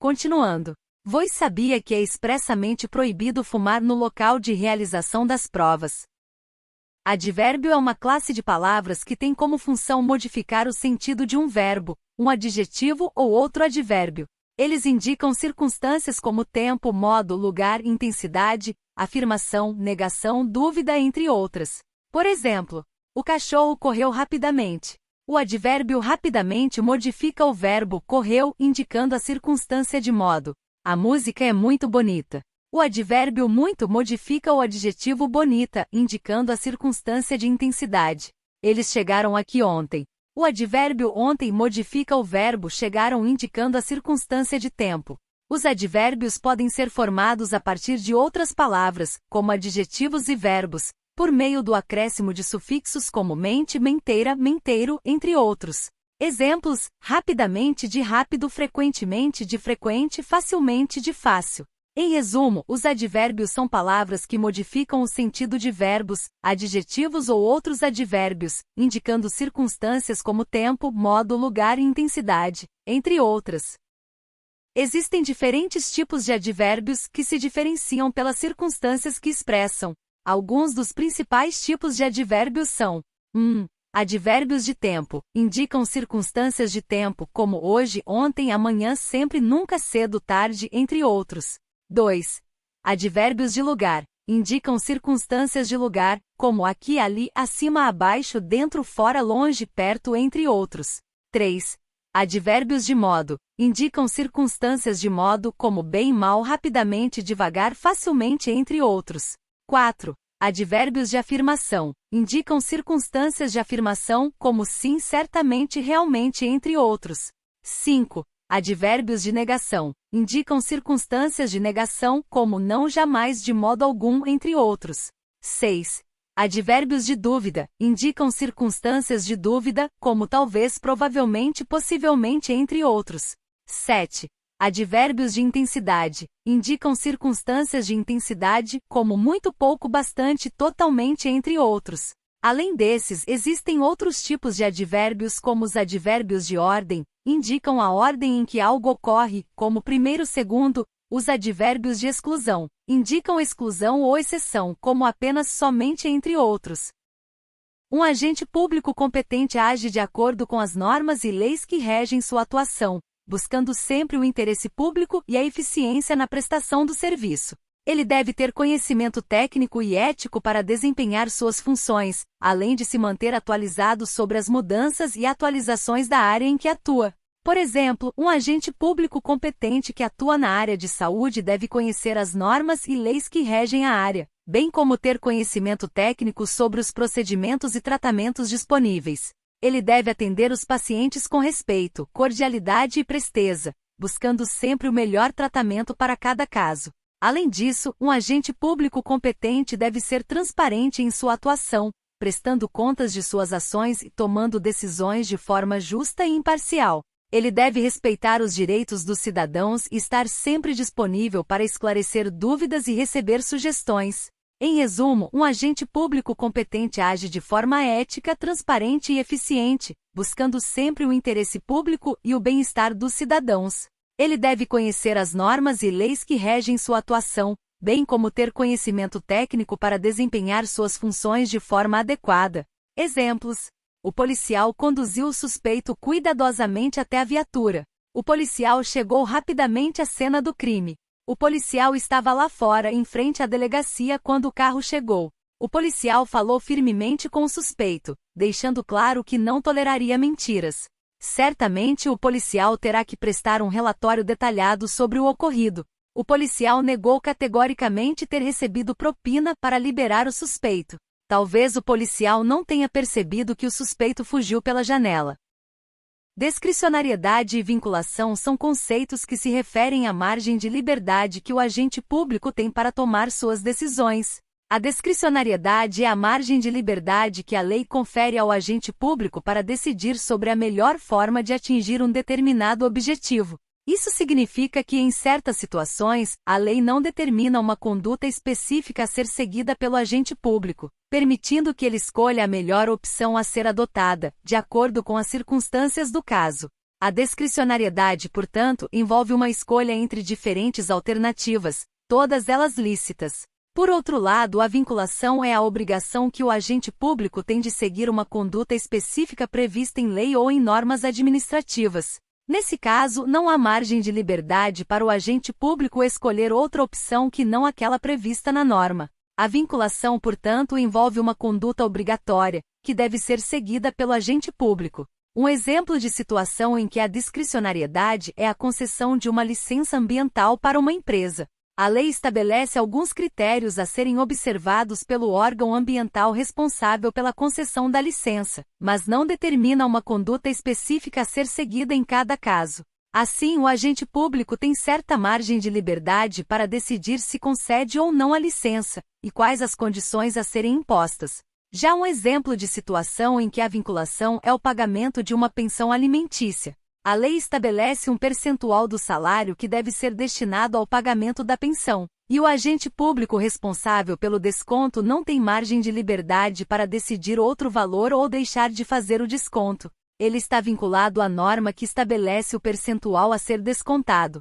Continuando. Vós sabia que é expressamente proibido fumar no local de realização das provas. Advérbio é uma classe de palavras que tem como função modificar o sentido de um verbo, um adjetivo ou outro advérbio. Eles indicam circunstâncias como tempo, modo, lugar, intensidade, afirmação, negação, dúvida, entre outras. Por exemplo, o cachorro correu rapidamente. O advérbio rapidamente modifica o verbo correu, indicando a circunstância de modo. A música é muito bonita. O advérbio muito modifica o adjetivo bonita, indicando a circunstância de intensidade. Eles chegaram aqui ontem. O advérbio ontem modifica o verbo chegaram, indicando a circunstância de tempo. Os advérbios podem ser formados a partir de outras palavras, como adjetivos e verbos, por meio do acréscimo de sufixos como mente, menteira, menteiro, entre outros. Exemplos: rapidamente de rápido, frequentemente de frequente, facilmente de fácil. Em resumo, os advérbios são palavras que modificam o sentido de verbos, adjetivos ou outros advérbios, indicando circunstâncias como tempo, modo, lugar e intensidade, entre outras. Existem diferentes tipos de advérbios que se diferenciam pelas circunstâncias que expressam. Alguns dos principais tipos de advérbios são: 1. Advérbios de tempo, indicam circunstâncias de tempo, como hoje, ontem, amanhã, sempre, nunca, cedo, tarde, entre outros. 2. Advérbios de lugar, indicam circunstâncias de lugar, como aqui, ali, acima, abaixo, dentro, fora, longe, perto, entre outros. 3. Advérbios de modo, indicam circunstâncias de modo, como bem, mal, rapidamente, devagar, facilmente, entre outros. 4. Advérbios de afirmação, indicam circunstâncias de afirmação, como sim, certamente, realmente, entre outros. 5. Advérbios de negação, indicam circunstâncias de negação, como não, jamais, de modo algum, entre outros. 6. Advérbios de dúvida, indicam circunstâncias de dúvida, como talvez, provavelmente, possivelmente, entre outros. 7. Advérbios de intensidade, indicam circunstâncias de intensidade, como muito, pouco, bastante, totalmente, entre outros. Além desses, existem outros tipos de advérbios, como os advérbios de ordem, indicam a ordem em que algo ocorre, como primeiro, segundo. Os advérbios de exclusão, indicam exclusão ou exceção, como apenas, somente, entre outros. Um agente público competente age de acordo com as normas e leis que regem sua atuação, buscando sempre o interesse público e a eficiência na prestação do serviço. Ele deve ter conhecimento técnico e ético para desempenhar suas funções, além de se manter atualizado sobre as mudanças e atualizações da área em que atua. Por exemplo, um agente público competente que atua na área de saúde deve conhecer as normas e leis que regem a área, bem como ter conhecimento técnico sobre os procedimentos e tratamentos disponíveis. Ele deve atender os pacientes com respeito, cordialidade e presteza, buscando sempre o melhor tratamento para cada caso. Além disso, um agente público competente deve ser transparente em sua atuação, prestando contas de suas ações e tomando decisões de forma justa e imparcial. Ele deve respeitar os direitos dos cidadãos e estar sempre disponível para esclarecer dúvidas e receber sugestões. Em resumo, um agente público competente age de forma ética, transparente e eficiente, buscando sempre o interesse público e o bem-estar dos cidadãos. Ele deve conhecer as normas e leis que regem sua atuação, bem como ter conhecimento técnico para desempenhar suas funções de forma adequada. Exemplos: o policial conduziu o suspeito cuidadosamente até a viatura. O policial chegou rapidamente à cena do crime. O policial estava lá fora, em frente à delegacia, quando o carro chegou. O policial falou firmemente com o suspeito, deixando claro que não toleraria mentiras. Certamente o policial terá que prestar um relatório detalhado sobre o ocorrido. O policial negou categoricamente ter recebido propina para liberar o suspeito. Talvez o policial não tenha percebido que o suspeito fugiu pela janela. Discricionariedade e vinculação são conceitos que se referem à margem de liberdade que o agente público tem para tomar suas decisões. A discricionariedade é a margem de liberdade que a lei confere ao agente público para decidir sobre a melhor forma de atingir um determinado objetivo. Isso significa que, em certas situações, a lei não determina uma conduta específica a ser seguida pelo agente público, permitindo que ele escolha a melhor opção a ser adotada, de acordo com as circunstâncias do caso. A discricionariedade, portanto, envolve uma escolha entre diferentes alternativas, todas elas lícitas. Por outro lado, a vinculação é a obrigação que o agente público tem de seguir uma conduta específica prevista em lei ou em normas administrativas. Nesse caso, não há margem de liberdade para o agente público escolher outra opção que não aquela prevista na norma. A vinculação, portanto, envolve uma conduta obrigatória, que deve ser seguida pelo agente público. Um exemplo de situação em que a discricionariedade é a concessão de uma licença ambiental para uma empresa. A lei estabelece alguns critérios a serem observados pelo órgão ambiental responsável pela concessão da licença, mas não determina uma conduta específica a ser seguida em cada caso. Assim, o agente público tem certa margem de liberdade para decidir se concede ou não a licença, e quais as condições a serem impostas. Já um exemplo de situação em que a vinculação é o pagamento de uma pensão alimentícia. A lei estabelece um percentual do salário que deve ser destinado ao pagamento da pensão, e o agente público responsável pelo desconto não tem margem de liberdade para decidir outro valor ou deixar de fazer o desconto. Ele está vinculado à norma que estabelece o percentual a ser descontado.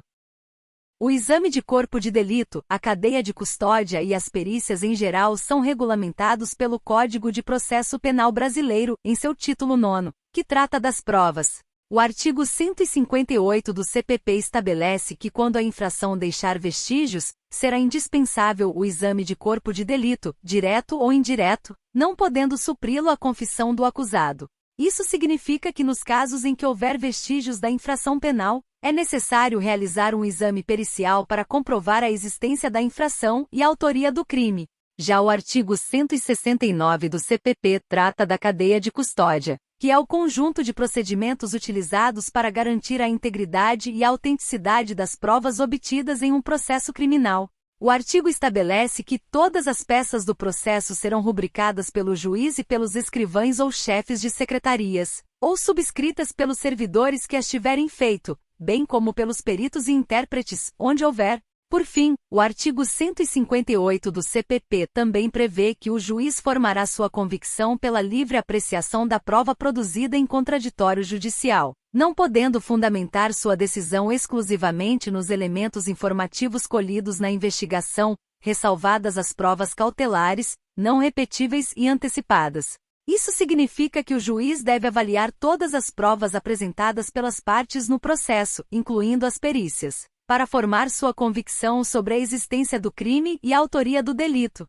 O exame de corpo de delito, a cadeia de custódia e as perícias em geral são regulamentados pelo Código de Processo Penal Brasileiro, em seu título 9, que trata das provas. O artigo 158 do CPP estabelece que quando a infração deixar vestígios, será indispensável o exame de corpo de delito, direto ou indireto, não podendo supri-lo a confissão do acusado. Isso significa que nos casos em que houver vestígios da infração penal, é necessário realizar um exame pericial para comprovar a existência da infração e a autoria do crime. Já o artigo 169 do CPP trata da cadeia de custódia, que é o conjunto de procedimentos utilizados para garantir a integridade e a autenticidade das provas obtidas em um processo criminal. O artigo estabelece que todas as peças do processo serão rubricadas pelo juiz e pelos escrivães ou chefes de secretarias, ou subscritas pelos servidores que as tiverem feito, bem como pelos peritos e intérpretes, onde houver. Por fim, o artigo 158 do CPP também prevê que o juiz formará sua convicção pela livre apreciação da prova produzida em contraditório judicial, não podendo fundamentar sua decisão exclusivamente nos elementos informativos colhidos na investigação, ressalvadas as provas cautelares, não repetíveis e antecipadas. Isso significa que o juiz deve avaliar todas as provas apresentadas pelas partes no processo, incluindo as perícias, para formar sua convicção sobre a existência do crime e a autoria do delito.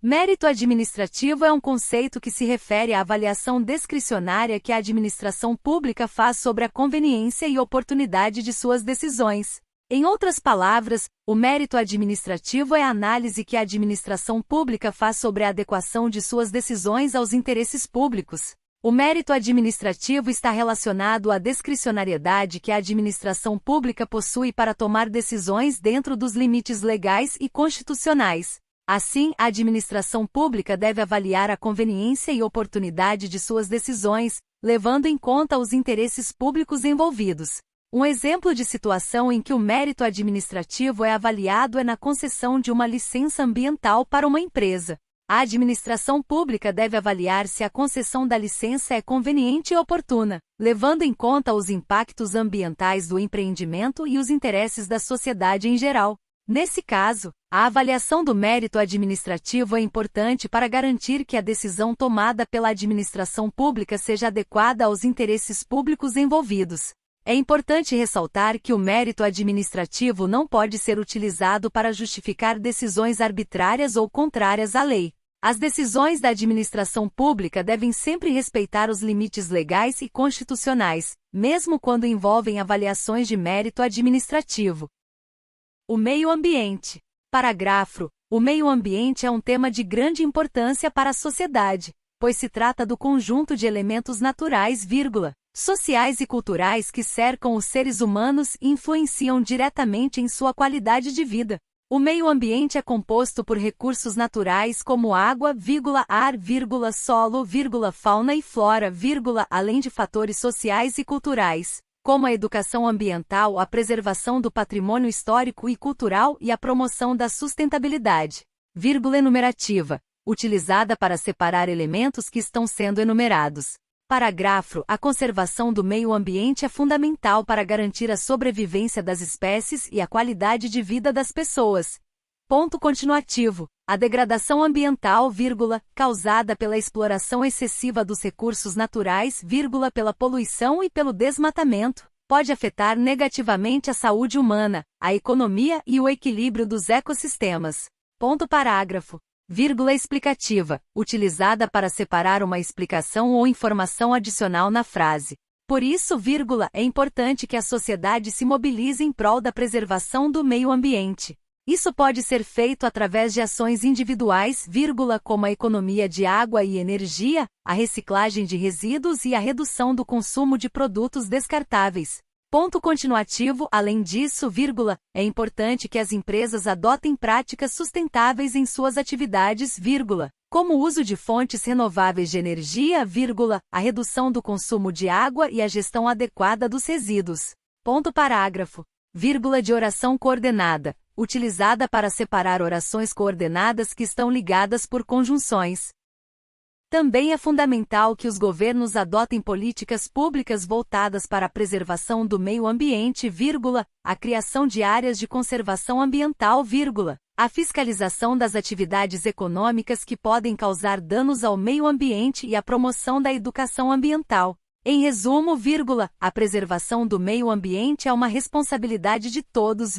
Mérito administrativo é um conceito que se refere à avaliação discricionária que a administração pública faz sobre a conveniência e oportunidade de suas decisões. Em outras palavras, o mérito administrativo é a análise que a administração pública faz sobre a adequação de suas decisões aos interesses públicos. O mérito administrativo está relacionado à discricionariedade que a administração pública possui para tomar decisões dentro dos limites legais e constitucionais. Assim, a administração pública deve avaliar a conveniência e oportunidade de suas decisões, levando em conta os interesses públicos envolvidos. Um exemplo de situação em que o mérito administrativo é avaliado é na concessão de uma licença ambiental para uma empresa. A administração pública deve avaliar se a concessão da licença é conveniente e oportuna, levando em conta os impactos ambientais do empreendimento e os interesses da sociedade em geral. Nesse caso, a avaliação do mérito administrativo é importante para garantir que a decisão tomada pela administração pública seja adequada aos interesses públicos envolvidos. É importante ressaltar que o mérito administrativo não pode ser utilizado para justificar decisões arbitrárias ou contrárias à lei. As decisões da administração pública devem sempre respeitar os limites legais e constitucionais, mesmo quando envolvem avaliações de mérito administrativo. O meio ambiente. Parágrafo. O meio ambiente é um tema de grande importância para a sociedade, pois se trata do conjunto de elementos naturais, sociais e culturais que cercam os seres humanos e influenciam diretamente em sua qualidade de vida. O meio ambiente é composto por recursos naturais como água, ar, solo, fauna e flora, além de fatores sociais e culturais, como a educação ambiental, a preservação do patrimônio histórico e cultural e a promoção da sustentabilidade. Enumerativa, utilizada para separar elementos que estão sendo enumerados. Parágrafo. A conservação do meio ambiente é fundamental para garantir a sobrevivência das espécies e a qualidade de vida das pessoas. Ponto continuativo. A degradação ambiental, causada pela exploração excessiva dos recursos naturais, pela poluição e pelo desmatamento, pode afetar negativamente a saúde humana, a economia e o equilíbrio dos ecossistemas. Ponto parágrafo. Explicativa, utilizada para separar uma explicação ou informação adicional na frase. Por isso, é importante que a sociedade se mobilize em prol da preservação do meio ambiente. Isso pode ser feito através de ações individuais, como a economia de água e energia, a reciclagem de resíduos e a redução do consumo de produtos descartáveis. Ponto continuativo. Além disso, é importante que as empresas adotem práticas sustentáveis em suas atividades, como o uso de fontes renováveis de energia, a redução do consumo de água e a gestão adequada dos resíduos. Ponto parágrafo. De oração coordenada, utilizada para separar orações coordenadas que estão ligadas por conjunções. Também é fundamental que os governos adotem políticas públicas voltadas para a preservação do meio ambiente, a criação de áreas de conservação ambiental, a fiscalização das atividades econômicas que podem causar danos ao meio ambiente e a promoção da educação ambiental. Em resumo, a preservação do meio ambiente é uma responsabilidade de todos,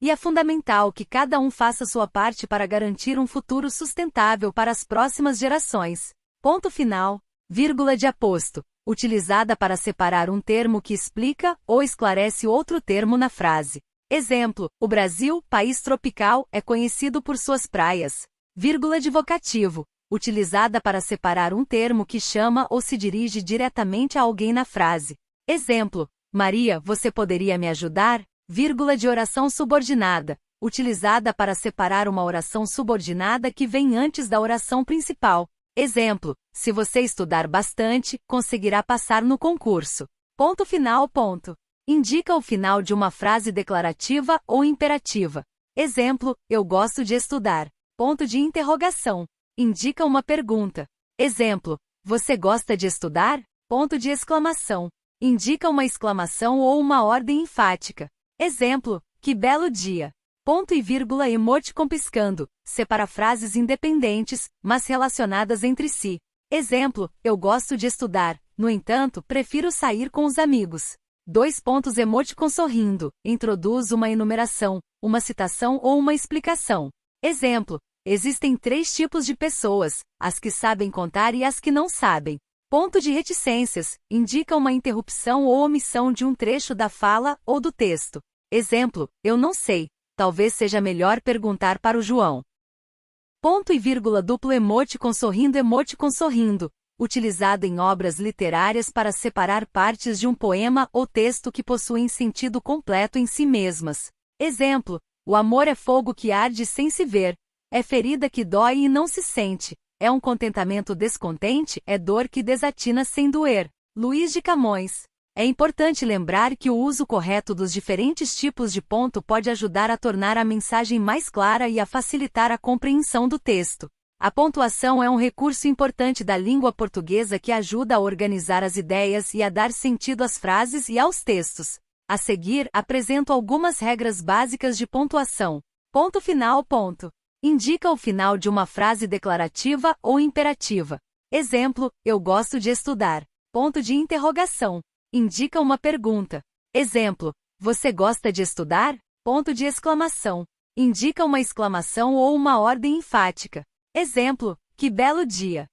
e é fundamental que cada um faça sua parte para garantir um futuro sustentável para as próximas gerações. Ponto final. De aposto, utilizada para separar um termo que explica ou esclarece outro termo na frase. Exemplo: o Brasil, país tropical, é conhecido por suas praias. De vocativo, utilizada para separar um termo que chama ou se dirige diretamente a alguém na frase. Exemplo: Maria, você poderia me ajudar? De oração subordinada, utilizada para separar uma oração subordinada que vem antes da oração principal. Exemplo: se você estudar bastante, conseguirá passar no concurso. Ponto final. Indica o final de uma frase declarativa ou imperativa. Exemplo: eu gosto de estudar. Ponto de interrogação. Indica uma pergunta. Exemplo: você gosta de estudar? Ponto de exclamação. Indica uma exclamação ou uma ordem enfática. Exemplo: que belo dia. Ponto e vírgula emoticon piscando, separa frases independentes, mas relacionadas entre si. Exemplo: eu gosto de estudar, no entanto, prefiro sair com os amigos. 2 pontos emoticon sorrindo, introduz uma enumeração, uma citação ou uma explicação. Exemplo: existem 3 tipos de pessoas, as que sabem contar e as que não sabem. Ponto de reticências, indica uma interrupção ou omissão de um trecho da fala ou do texto. Exemplo: eu não sei, talvez seja melhor perguntar para o João. Ponto e vírgula duplo emoticon sorrindo, utilizado em obras literárias para separar partes de um poema ou texto que possuem sentido completo em si mesmas. Exemplo: o amor é fogo que arde sem se ver, é ferida que dói e não se sente. É um contentamento descontente, é dor que desatina sem doer. Luís de Camões. É importante lembrar que o uso correto dos diferentes tipos de ponto pode ajudar a tornar a mensagem mais clara e a facilitar a compreensão do texto. A pontuação é um recurso importante da língua portuguesa que ajuda a organizar as ideias e a dar sentido às frases e aos textos. A seguir, apresento algumas regras básicas de pontuação. Ponto final. Indica o final de uma frase declarativa ou imperativa. Exemplo: eu gosto de estudar. Ponto de interrogação. Indica uma pergunta. Exemplo: você gosta de estudar? Ponto de exclamação. Indica uma exclamação ou uma ordem enfática. Exemplo: que belo dia.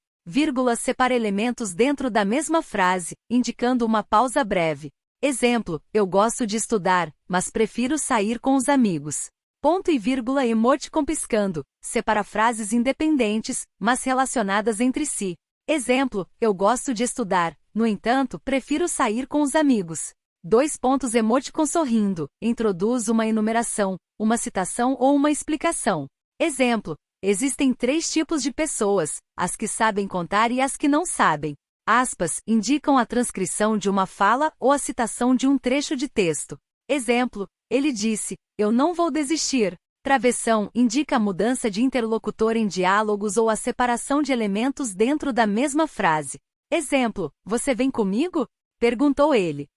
Separa elementos dentro da mesma frase, indicando uma pausa breve. Exemplo: eu gosto de estudar, mas prefiro sair com os amigos. Ponto e vírgula emoticon piscando, separa frases independentes, mas relacionadas entre si. Exemplo: eu gosto de estudar, no entanto, prefiro sair com os amigos. 2 pontos emoticon sorrindo, introduz uma enumeração, uma citação ou uma explicação. Exemplo: existem 3 tipos de pessoas, as que sabem contar e as que não sabem. Aspas, indicam a transcrição de uma fala ou a citação de um trecho de texto. Exemplo: ele disse, eu não vou desistir. Travessão indica a mudança de interlocutor em diálogos ou a separação de elementos dentro da mesma frase. Exemplo: você vem comigo? Perguntou ele.